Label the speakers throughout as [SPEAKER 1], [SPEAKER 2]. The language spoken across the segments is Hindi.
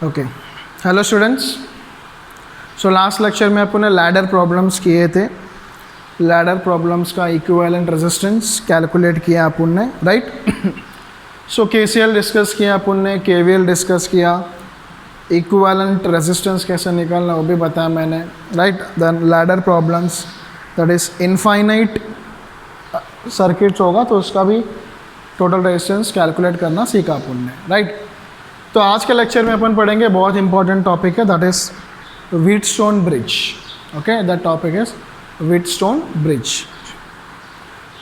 [SPEAKER 1] Okay, hello students. So last lecture में अपन ने लैडर प्रॉब्लम्स किए थे। लैडर प्रॉब्लम्स का इक्विवेलेंट रेजिस्टेंस कैलकुलेट किया अपन ने, राइट। सो केसीएल डिस्कस किया अपन ने, केवीएल डिस्कस किया, इक्विवेलेंट रेजिस्टेंस कैसे निकालना वो भी बताया मैंने, right. Then ladder problems that is infinite circuits होगा तो उसका भी टोटल रेजिस्टेंस कैलकुलेट करना सीखा अपन ने, राइट। तो आज के लेक्चर में अपन पढ़ेंगे बहुत इंपॉर्टेंट टॉपिक है, that is Wheatstone bridge. Okay, that topic is Wheatstone bridge.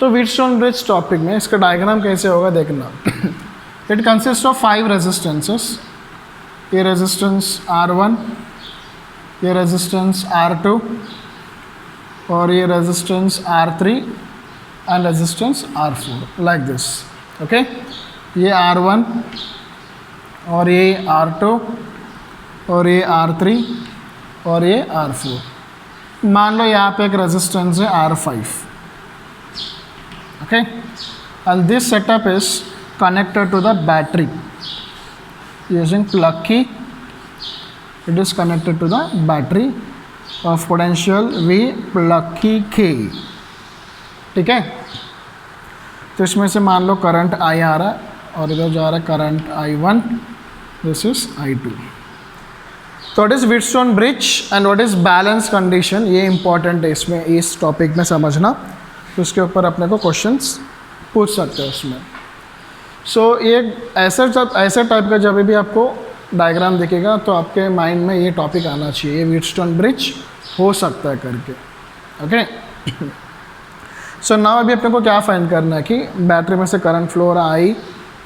[SPEAKER 1] तो व्हीटस्टोन ब्रिज टॉपिक में इसका डायग्राम कैसे होगा देखना। It consist of 5 resistances. ये रेजिस्टेंस R1, ये रेजिस्टेंस R2 और ये resistance R3 and resistance R4, like this. Okay, ये R1 और ये R2 और ये R3 और ये R4। मान लो यहाँ पे एक रेजिस्टेंस है R5। Okay, and this setup is connected to the battery using plug key. It is connected to the battery of potential V plug key K। ठीक है, तो इसमें से मान लो करंट I आ रहा है और इधर जा रहा है current I1, this is I2। तो what is Wheatstone bridge and what is balance condition, ये इंपॉर्टेंट है इसमें, इस टॉपिक में समझना। तो उसके ऊपर अपने को क्वेश्चंस पूछ सकते हैं उसमें। सो ये ऐसे टाइप का जब भी आपको डायग्राम दिखेगा तो आपके माइंड में ये टॉपिक आना चाहिए, व्हीटस्टोन ब्रिज हो सकता है करके। ओके, सो नाउ अभी अपने को क्या फाइंड करना है कि बैटरी में से करंट फ्लो हो रहा है,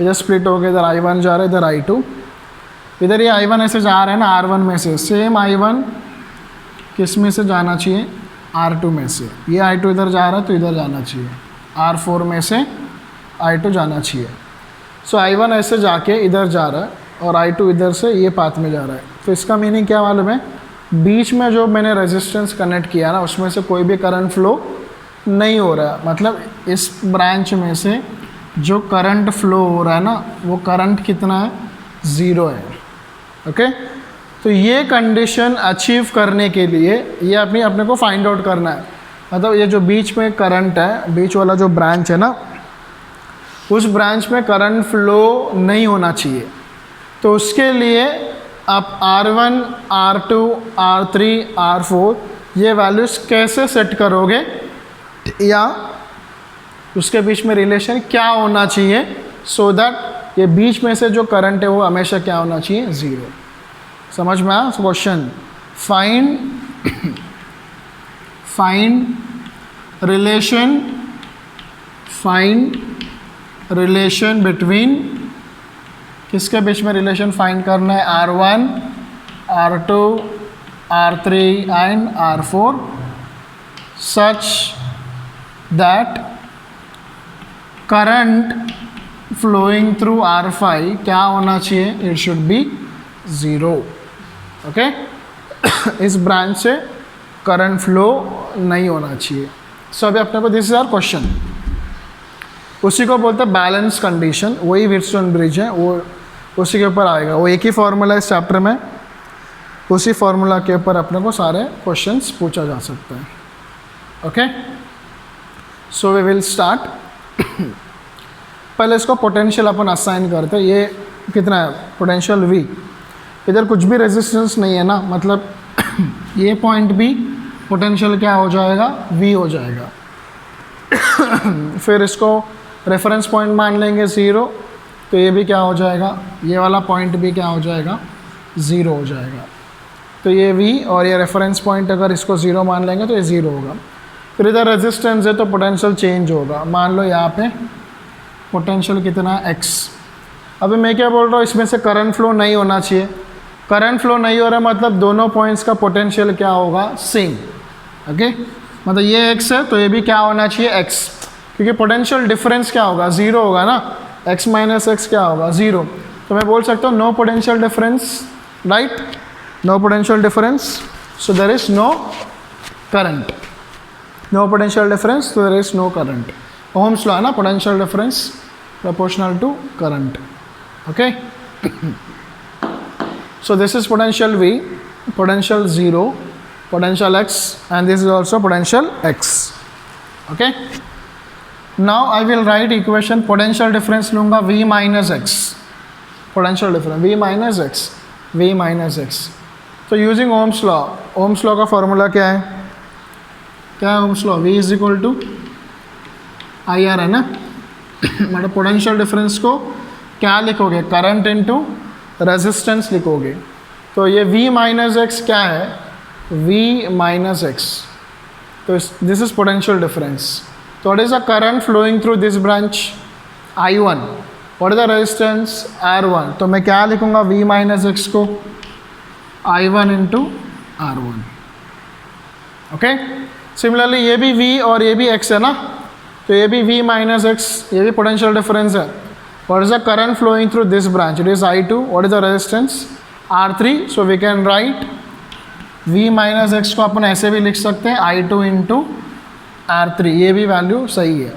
[SPEAKER 1] इधर स्प्लिट हो गया, इधर I1 जा रहा है, इधर I2। इधर ये I1 ऐसे जा रहा है ना R1 में से, सेम I1 किस में से जाना चाहिए, R2 में से। ये I2 इधर जा रहा है तो इधर जाना चाहिए, R4 में से I2 जाना चाहिए। सो I1 ऐसे जाके इधर जा रहा है और I2 इधर से ये पाथ में जा रहा है। तो इसका मीनिंग क्या मालूम है, बीच में जो मैंने रेजिस्टेंस कनेक्ट किया ना उसमें से कोई भी करंट फ्लो नहीं हो रहा है। मतलब इस ब्रांच में से जो करंट फ्लो हो रहा है ना वो करंट कितना है, 0 है। ओके, तो ये कंडीशन अचीव करने के लिए ये अपने को फाइंड आउट करना है। मतलब ये जो बीच में करंट है, बीच वाला जो ब्रांच है ना, उस ब्रांच में करंट फ्लो नहीं होना चाहिए। तो उसके लिए आप R1, R2, R3, R4 ये वैल्यूज़ कैसे सेट करोगे या उसके बीच में रिलेशन क्या होना चाहिए, सो दैट ये बीच में से जो करंट है वो हमेशा क्या होना चाहिए, 0। समझ में आया क्वेश्चन। फाइंड रिलेशन बिटवीन, किसके बीच में रिलेशन फाइंड करना है, R1, R2, R3 and R4 such that current flowing through R5 क्या होना चाहिए, इट शुड बी 0। ओके, इस ब्रांच से करंट फ्लो नहीं होना चाहिए। सो अभी अपने को दिस इज आवर क्वेश्चन, उसी को बोलते हैं बैलेंस कंडीशन। वही व्हीटस्टोन ब्रिज है, वो उसी के ऊपर आएगा। वो एक ही फॉर्मूला इस चैप्टर में, उसी फॉर्मूला के ऊपर अपने को सारे क्वेश्चंस पूछा जा सकता है। Okay, so we will start. पहले इसको पोटेंशियल अपन असाइन करते हैं। ये कितना है, पोटेंशियल V। इधर कुछ भी रेजिस्टेंस नहीं है ना, मतलब ये पॉइंट भी पोटेंशियल क्या हो जाएगा, V हो जाएगा। फिर इसको रेफरेंस पॉइंट मान लेंगे 0, तो ये भी क्या हो जाएगा, ये वाला पॉइंट भी क्या हो जाएगा, 0 हो जाएगा। तो ये V और ये रेफरेंस पॉइंट अगर इसको 0 मान लेंगे तो ये 0 होगा। फिर इधर रेजिस्टेंस है तो पोटेंशियल चेंज होगा। मान लो यहाँ पे पोटेंशियल कितना है, X। अभी मैं क्या बोल रहा हूँ, इसमें से करंट फ्लो नहीं होना चाहिए। करंट फ्लो नहीं हो रहा मतलब दोनों पॉइंट्स का पोटेंशियल क्या होगा, सेम। ओके, मतलब ये X है तो ये भी क्या होना चाहिए, X, क्योंकि पोटेंशियल डिफरेंस क्या होगा, 0 होगा ना। X माइनस X क्या होगा, 0। तो मैं बोल सकता हूँ no potential difference, right, no potential difference, so there is no current. No potential difference, तो there is no current. Ohm's law है ना, potential difference proportional to current. Okay, So this is potential V, potential 0, potential X, and this is also potential X. Okay. Now I will write equation potential difference लूँगा V minus X, potential difference V minus X, V minus X. So using Ohm's law, Ohm's law का फॉर्मूला क्या है? क्या है Ohm's law? V is equal to IR है ना. मतलब पोटेंशियल डिफरेंस को क्या लिखोगे? करंट इनटू रेजिस्टेंस लिखोगे. तो ये V माइनस एक्स क्या है? V minus X. तो दिस इज पोटेंशियल डिफरेंस. तो what is the current flowing through this branch? I1. What is the resistance? R1. तो मैं क्या लिखूंगा V माइनस एक्स को? I1 into R1. Okay. Similarly ये भी V और ये भी X है ना, तो ये भी V माइनस एक्स, ये भी पोटेंशियल डिफरेंस है. What is the current flowing through this branch? It is I2. What is the resistance? R3. So we can write V minus X को अपन ऐसे भी लिख सकते हैं I2 इंटू R3. ये भी वैल्यू सही है,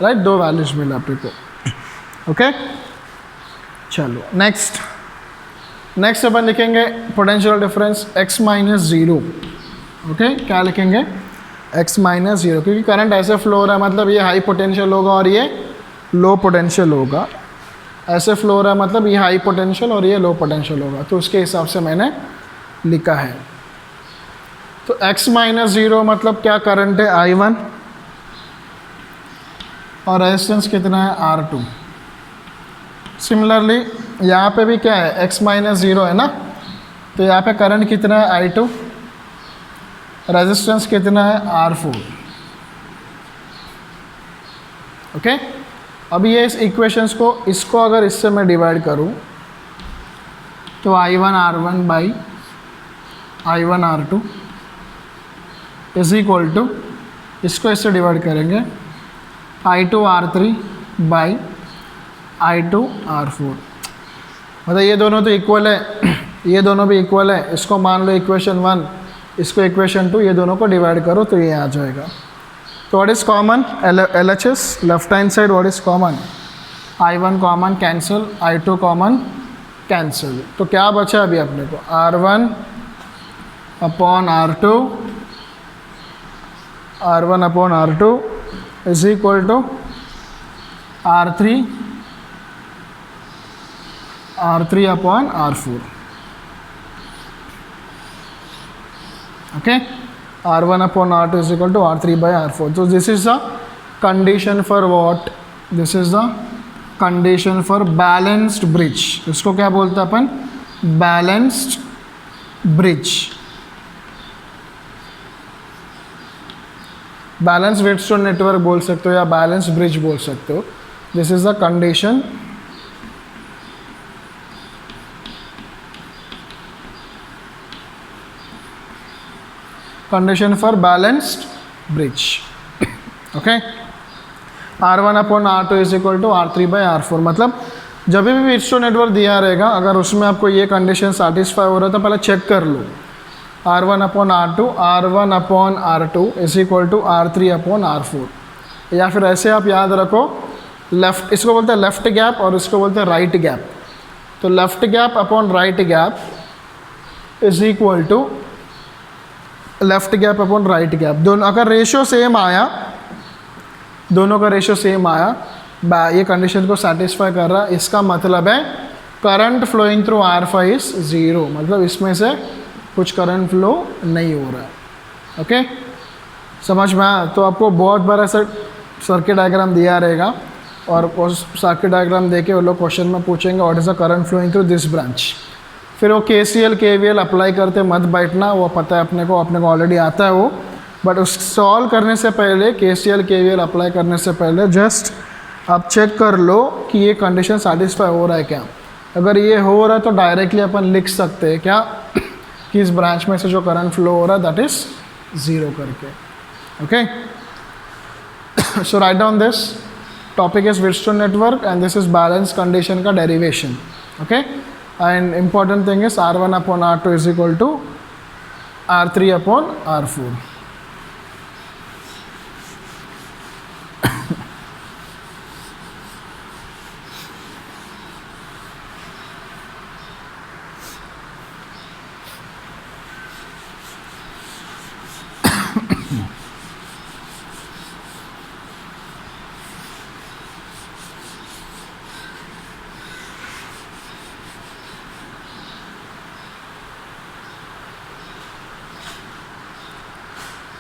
[SPEAKER 1] राइट. दो वैल्यूज मिले आप को. ओके. चलो नेक्स्ट अपन लिखेंगे potential difference x minus 0. Okay. क्या लिखेंगे? x माइनस 0, क्योंकि करंट ऐसे फ्लो हो रहा है, मतलब ये हाई पोटेंशियल होगा और ये लो पोटेंशियल होगा. ऐसे फ्लो हो रहा है मतलब ये हाई पोटेंशियल और ये लो पोटेंशियल होगा. तो उसके हिसाब से मैंने लिखा है. तो x माइनस 0 मतलब क्या? करंट है I1 और रेजिस्टेंस कितना है? R2. सिमिलरली यहाँ पे भी क्या है? x माइनस 0 है ना, तो यहाँ पे करंट कितना है? I2. रेजिस्टेंस कितना है? R4. ओके. अब ये इस इक्वेशंस को, इसको अगर इससे मैं डिवाइड करूँ तो I1 R1 by I1 R2 is equal to, इसको इससे डिवाइड करेंगे I2 R3 by I2 R4. मतलब ये दोनों तो इक्वल है, ये दोनों भी इक्वल है. इसको मान लो इक्वेशन 1, इसको इक्वेशन 2, ये दोनों को डिवाइड करो तो ये आ जाएगा. तो what is common? LHS, left hand side what is common? I1 common, cancel. I2 common, cancel. तो क्या बचा अभी अपने को? R1 upon R2, R1 upon R2 is equal to R3 upon R4. Okay, R1 upon R2 is equal to R3 by R4. So this is the condition for what? This is the condition for balanced bridge. इसको क्या बोलते हैं अपन? Balanced bridge. Balanced Wheatstone network बोल सकते हो या balanced bridge बोल सकते हो. This is the condition for balanced bridge. Okay. R1 upon R2 is equal to R3 by R4. मतलब जब भी व्हीटस्टोन नेटवर्क दिया रहेगा, अगर उसमें आपको ये कंडीशन सेटिस्फाई हो रहा है तो पहले चेक कर लो. R1 upon R2, R1 upon R2 is equal to R3 upon R4. या फिर ऐसे आप याद रखो, लेफ्ट, इसको बोलते हैं लेफ्ट गैप और इसको बोलते हैं राइट गैप. तो left gap upon right gap is equal to left gap upon right gap. दोनों अगर रेशियो सेम आया, दोनों का रेशियो सेम आया, ये कंडीशन को सेटिस्फाई कर रहा, इसका मतलब है current flowing through R5 is 0. मतलब इसमें से कुछ करंट फ्लो नहीं हो रहा है. ओके. समझ में आया? तो आपको बहुत बार ऐसा सर्किट डायग्राम दिया रहेगा और सर्किट डायग्राम देके वो लोग क्वेश्चन में पूछेंगे what is the current flowing through this branch. फिर वो KCL KVL अप्लाई करते मत बैठना, वो पता है अपने को ऑलरेडी आता है वो. बट उस सॉल्व करने से पहले, KCL KVL अप्लाई करने से पहले जस्ट आप चेक कर लो कि ये कंडीशन सेटिस्फाई हो रहा है क्या. अगर ये हो रहा है तो डायरेक्टली अपन लिख सकते हैं क्या कि इस ब्रांच में से जो करंट फ्लो हो रहा है दैट इज 0 करके. Okay. So write down this topic is Wheatstone network and this is balance condition का derivation. Okay. And important thing is R1 upon R2 is equal to R3 upon R4.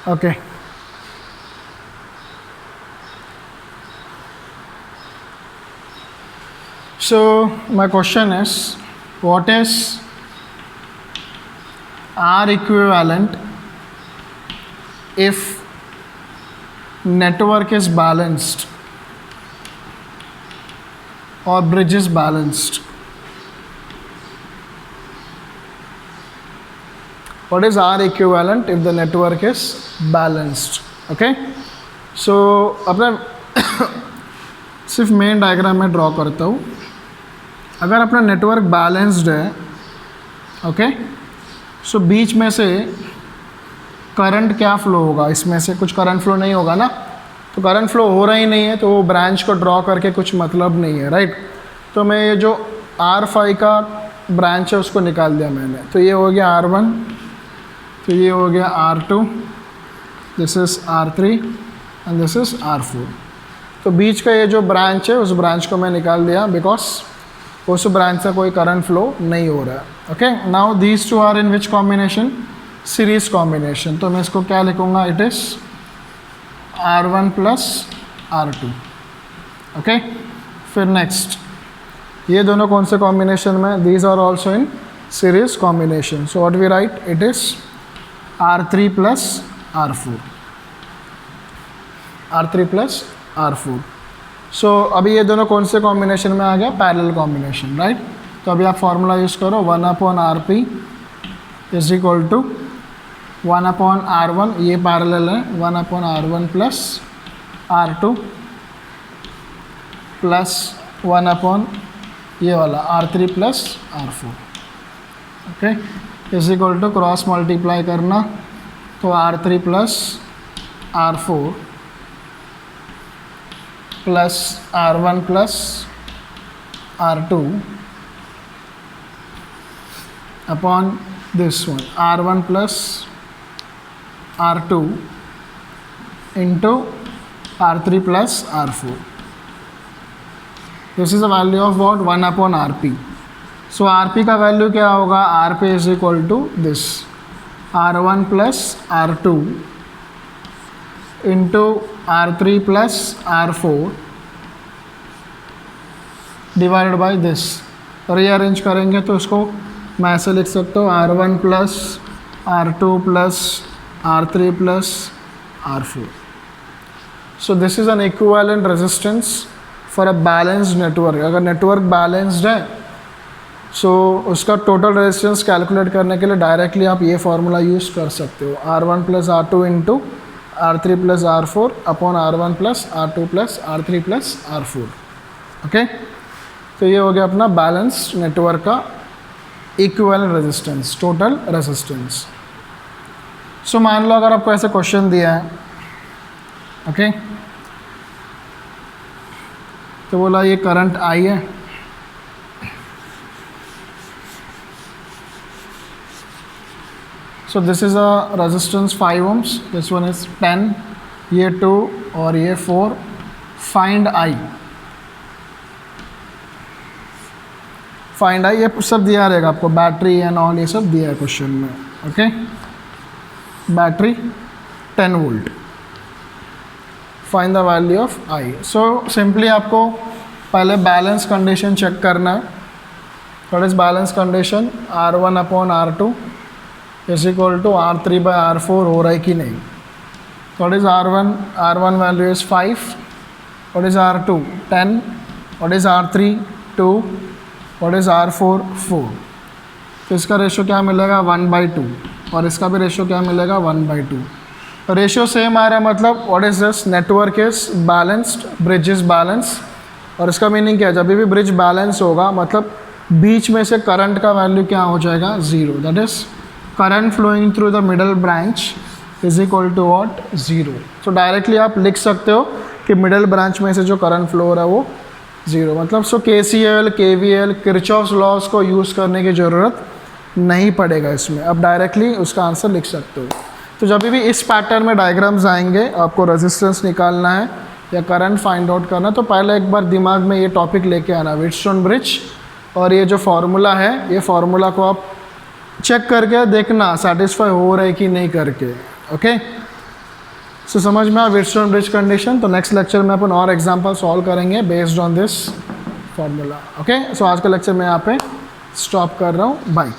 [SPEAKER 1] Okay. So my question is, what is R equivalent if network is balanced or bridge is balanced? What is R equivalent if the network is balanced? Okay, so अपना सिर्फ मेन डायग्राम में ड्रॉ करता हूँ. अगर अपना नेटवर्क बैलेंस्ड है, ओके, सो बीच में से करंट क्या फ्लो होगा? इसमें से कुछ करंट फ्लो नहीं होगा ना, तो करंट फ्लो हो रहा ही नहीं है तो वो ब्रांच को ड्रॉ करके कुछ मतलब नहीं है, राइट. तो मैं ये जो R5 का ब्रांच है उसको निकाल दिया मैंने, तो ये हो गया R1, तो ये हो गया R2, this is R3 and this is R4. तो बीच का ये जो ब्रांच है उस ब्रांच को मैं निकाल दिया बिकॉज उस ब्रांच से कोई करंट फ्लो नहीं हो रहा है. Okay, now these two are in which combination? Series combination. तो मैं इसको क्या लिखूँगा? It is R1 plus R2. Okay, फिर नेक्स्ट ये दोनों कौन से कॉम्बिनेशन में? These are also in series combination. So what we write? It is R3 plus R4. R3 plus R4. सो अभी ये दोनों कौन से कॉम्बिनेशन में आ गया? Parallel combination, right. तो अभी आप फॉर्मूला यूज़ करो, 1/RP is equal to 1/R1, ये पैरेलल है, 1/R1 प्लस R2 प्लस 1/ ये वाला R3 plus R4. Okay, is equal to cross multiply करना, तो R3 plus R4 plus R1 plus R2 upon this one R1 plus R2 into R3 plus R4. This is the value of what? 1/RP. So RP का वैल्यू क्या होगा? RP is equal to this R1 plus R2 into R3 plus R4 divide by this. Rearrange करेंगे तो इसको मैं ऐसे लिख सकता हूँ R1 plus R2 plus R3 plus R4. So this is an equivalent resistance for a balanced network. अगर नेटवर्क बैलेंस्ड है सो उसका टोटल रेजिस्टेंस कैलकुलेट करने के लिए डायरेक्टली आप ये फार्मूला यूज़ कर सकते हो, R1 plus R2 into R3 plus R4 upon R1 plus R2 plus R3 plus R4. Okay, तो ये हो गया अपना बैलेंस नेटवर्क का इक्विवेलेंट रेजिस्टेंस, टोटल रेजिस्टेंस. सो मान लो अगर आपको ऐसे क्वेश्चन दिया है, ओके, तो बोला ये करंट I है, so this is a resistance 5 ohms, this one is 10, ये 2 और ये 4. find I, find I ये सब दिया रहेगा आपको, बैटरी एंड ऑल ये सब दिया है क्वेश्चन में. Okay, battery 10 volt, find the value of I. So simply आपको पहले बैलेंस कंडीशन चेक करना है. What is balance condition? R1/R2 is equal to R3/R4 हो रहा है कि नहीं. What is R1? R1 value is 5. What is R2? 10. What is R3? 2. What is R4? 4. तो इसका रेशो क्या मिलेगा? 1/2 और इसका भी रेशो क्या मिलेगा? 1/2. रेशो सेम आ रहा है, मतलब what is this? Network is balanced, bridge is balance. और इसका मीनिंग क्या है? जब भी ब्रिज बैलेंस होगा मतलब बीच में से करंट का वैल्यू क्या हो जाएगा? 0. That is current flowing through the middle branch is equal to what? 0. So directly आप लिख सकते हो कि मिडल ब्रांच में से जो करंट फ्लो हो रहा है वो 0. मतलब सो KCL, KVL, किरचॉफ्स लॉज को यूज़ करने की ज़रूरत नहीं पड़ेगा इसमें. आप डायरेक्टली उसका आंसर लिख सकते हो. तो जब भी इस पैटर्न में डायग्राम्स आएंगे, आपको रेजिस्टेंस निकालना है या करंट फाइंड आउट करना, तो पहले एक बार दिमाग में ये टॉपिक लेके आना, व्हीटस्टोन ब्रिज, और ये जो फार्मूला है, ये फार्मूला को आप चेक करके देखना सेटिस्फाई हो रहा है कि नहीं करके. ओके, सो समझ में आया व्हीटस्टोन ब्रिज कंडीशन। तो नेक्स्ट लेक्चर में अपन और एग्जाम्पल सॉल्व करेंगे based on this formula. Okay, so आज का लेक्चर मैं यहाँ पे स्टॉप कर रहा हूँ। बाय।